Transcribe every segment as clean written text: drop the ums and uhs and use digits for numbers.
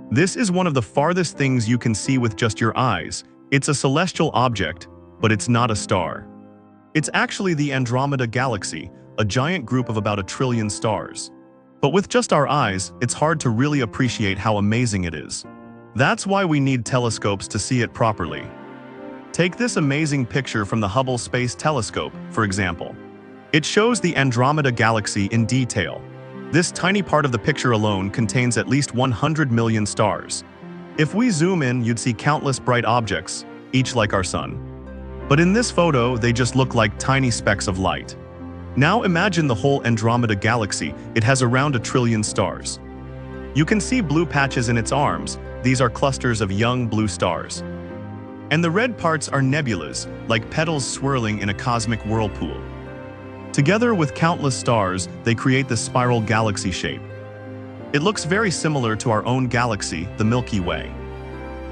This is one of the farthest things you can see with just your eyes. It's a celestial object, but it's not a star. It's actually the Andromeda Galaxy, a giant group of about 1 trillion stars. But with just our eyes, it's hard to really appreciate how amazing it is. That's why we need telescopes to see it properly. Take this amazing picture from the Hubble Space Telescope, for example. It shows the Andromeda Galaxy in detail. This tiny part of the picture alone contains at least 100 million stars. If we zoom in, you'd see countless bright objects, each like our sun. But in this photo, they just look like tiny specks of light. Now imagine the whole Andromeda Galaxy. It has around 1 trillion stars. You can see blue patches in its arms. These are clusters of young blue stars. And the red parts are nebulas, like petals swirling in a cosmic whirlpool. Together with countless stars, they create this spiral galaxy shape. It looks very similar to our own galaxy, the Milky Way.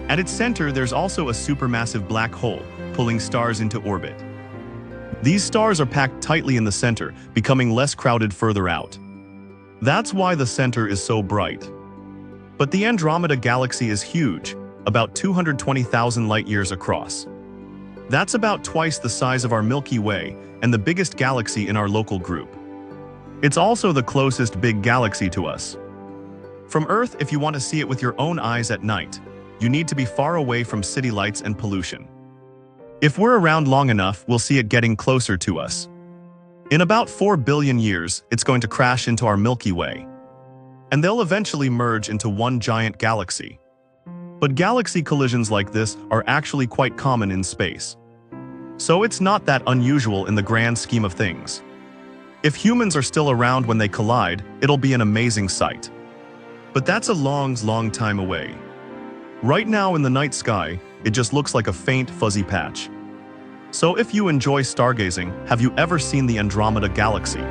At its center, there's also a supermassive black hole, pulling stars into orbit. These stars are packed tightly in the center, becoming less crowded further out. That's why the center is so bright. But the Andromeda Galaxy is huge, about 220,000 light-years across. That's about twice the size of our Milky Way and the biggest galaxy in our local group. It's also the closest big galaxy to us. From Earth, if you want to see it with your own eyes at night, you need to be far away from city lights and pollution. If we're around long enough, we'll see it getting closer to us. In about 4 billion years, it's going to crash into our Milky Way. And they'll eventually merge into one giant galaxy. But galaxy collisions like this are actually quite common in space. So it's not that unusual in the grand scheme of things. If humans are still around when they collide, it'll be an amazing sight. But that's a long, long time away. Right now in the night sky, it just looks like a faint, fuzzy patch. So if you enjoy stargazing, have you ever seen the Andromeda Galaxy?